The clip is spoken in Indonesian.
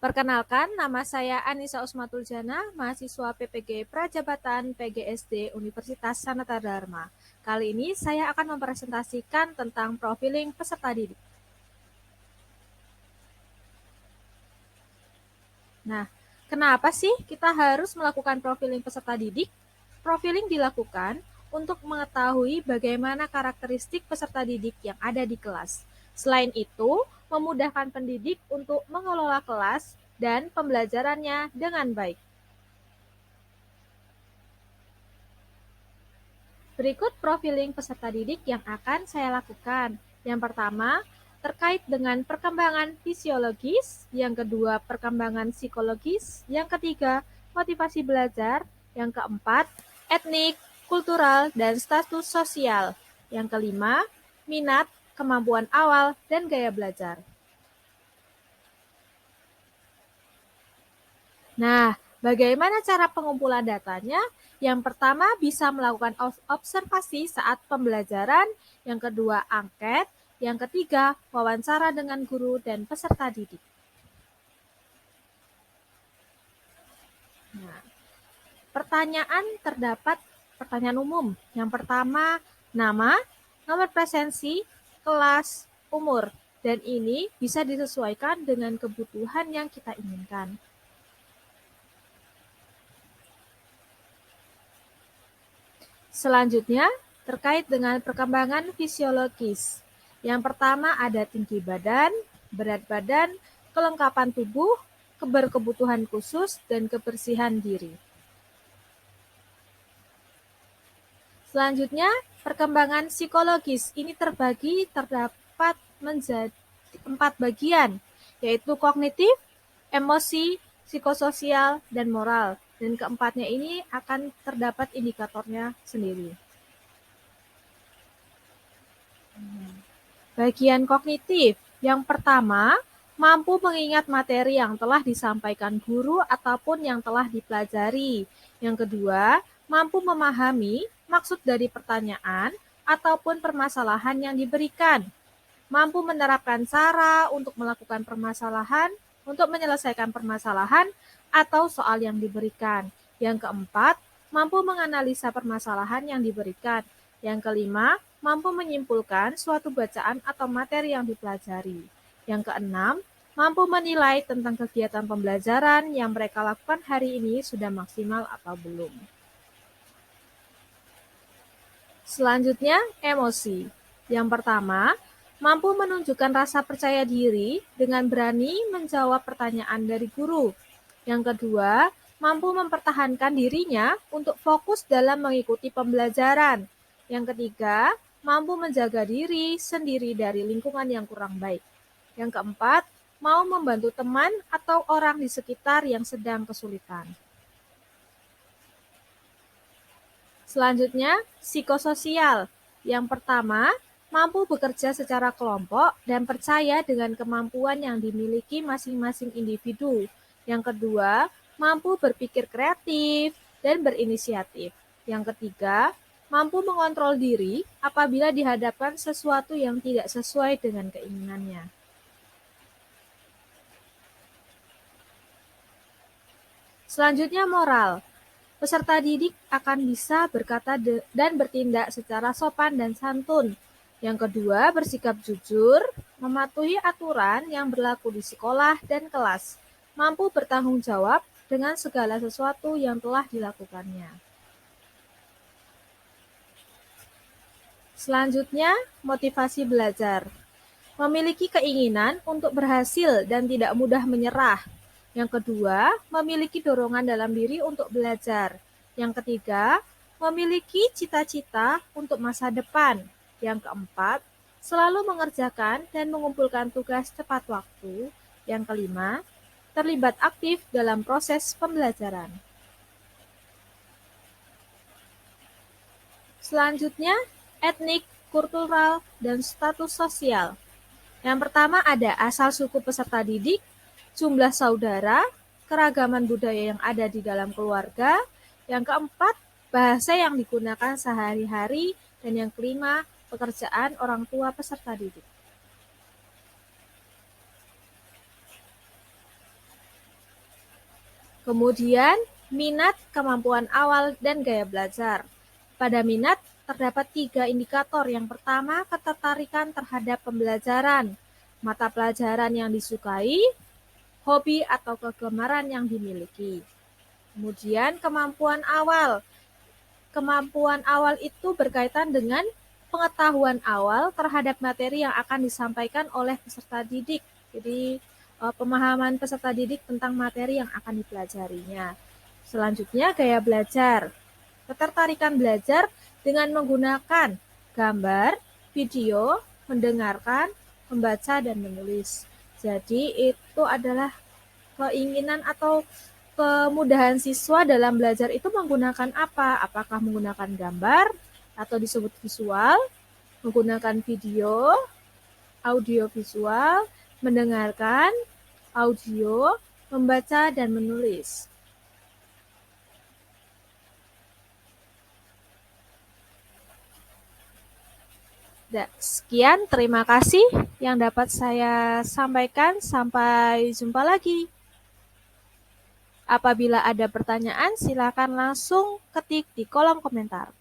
Perkenalkan, nama saya Anissa Usmatul Jana, mahasiswa PPG Prajabatan PGSD Universitas Sanata Dharma. Kali ini saya akan mempresentasikan tentang profiling peserta didik. Nah, kenapa sih kita harus melakukan profiling peserta didik? Profiling dilakukan untuk mengetahui bagaimana karakteristik peserta didik yang ada di kelas. Selain itu, memudahkan pendidik untuk mengelola kelas dan pembelajarannya dengan baik. Berikut profiling peserta didik yang akan saya lakukan. Yang pertama, terkait dengan perkembangan fisiologis, yang kedua, perkembangan psikologis, yang ketiga, motivasi belajar, yang keempat, etnik, kultural, dan status sosial, yang kelima, minat, kemampuan awal, dan gaya belajar. Nah, bagaimana cara pengumpulan datanya? Yang pertama bisa melakukan observasi saat pembelajaran, yang kedua angket, yang ketiga wawancara dengan guru dan peserta didik. Nah, terdapat pertanyaan umum. Yang pertama, nama, nomor presensi, kelas, umur, dan ini bisa disesuaikan dengan kebutuhan yang kita inginkan. Selanjutnya, terkait dengan perkembangan fisiologis. Yang pertama ada tinggi badan, berat badan, kelengkapan tubuh, berkebutuhan khusus, dan kebersihan diri. Selanjutnya, perkembangan psikologis. Ini terdapat menjadi 4 bagian, yaitu kognitif, emosi, psikososial, dan moral. Dan keempatnya ini akan terdapat indikatornya sendiri. Bagian kognitif. Yang pertama, mampu mengingat materi yang telah disampaikan guru ataupun yang telah dipelajari. Yang kedua, mampu memahami maksud dari pertanyaan ataupun permasalahan yang diberikan. Mampu menerapkan cara untuk melakukan untuk menyelesaikan permasalahan atau soal yang diberikan. Yang keempat, mampu menganalisa permasalahan yang diberikan. Yang kelima, mampu menyimpulkan suatu bacaan atau materi yang dipelajari. Yang keenam, mampu menilai tentang kegiatan pembelajaran yang mereka lakukan hari ini sudah maksimal atau belum. Selanjutnya, emosi. Yang pertama, mampu menunjukkan rasa percaya diri dengan berani menjawab pertanyaan dari guru. Yang kedua, mampu mempertahankan dirinya untuk fokus dalam mengikuti pembelajaran. Yang ketiga, mampu menjaga diri sendiri dari lingkungan yang kurang baik. Yang keempat, mau membantu teman atau orang di sekitar yang sedang kesulitan. Selanjutnya, psikososial. Yang pertama, mampu bekerja secara kelompok dan percaya dengan kemampuan yang dimiliki masing-masing individu. Yang kedua, mampu berpikir kreatif dan berinisiatif. Yang ketiga, mampu mengontrol diri apabila dihadapkan sesuatu yang tidak sesuai dengan keinginannya. Selanjutnya, moral. Peserta didik akan bisa berkata dan bertindak secara sopan dan santun. Yang kedua, bersikap jujur, mematuhi aturan yang berlaku di sekolah dan kelas, mampu bertanggung jawab dengan segala sesuatu yang telah dilakukannya. Selanjutnya, motivasi belajar. Memiliki keinginan untuk berhasil dan tidak mudah menyerah. Yang kedua, memiliki dorongan dalam diri untuk belajar. Yang ketiga, memiliki cita-cita untuk masa depan. Yang keempat, selalu mengerjakan dan mengumpulkan tugas tepat waktu. Yang kelima, terlibat aktif dalam proses pembelajaran. Selanjutnya, etnik, kultural, dan status sosial. Yang pertama ada asal suku peserta didik, jumlah saudara, keragaman budaya yang ada di dalam keluarga. Yang keempat, bahasa yang digunakan sehari-hari. Dan yang kelima, pekerjaan orang tua peserta didik. Kemudian, minat, kemampuan awal, dan gaya belajar. Pada minat, terdapat 3 indikator. Yang pertama, ketertarikan terhadap pembelajaran, mata pelajaran yang disukai, hobi atau kegemaran yang dimiliki. Kemudian, kemampuan awal. Kemampuan awal itu berkaitan dengan pengetahuan awal terhadap materi yang akan disampaikan oleh peserta didik. Jadi, pemahaman peserta didik tentang materi yang akan dipelajarinya. Selanjutnya, gaya belajar. Ketertarikan belajar dengan menggunakan gambar, video, mendengarkan, membaca, dan menulis. Jadi, itu adalah keinginan atau kemudahan siswa dalam belajar itu menggunakan apa? Apakah menggunakan gambar atau disebut visual, menggunakan video, audio visual, mendengarkan, audio, membaca, dan menulis. Sekian, terima kasih yang dapat saya sampaikan. Sampai jumpa lagi. Apabila ada pertanyaan, silakan langsung ketik di kolom komentar.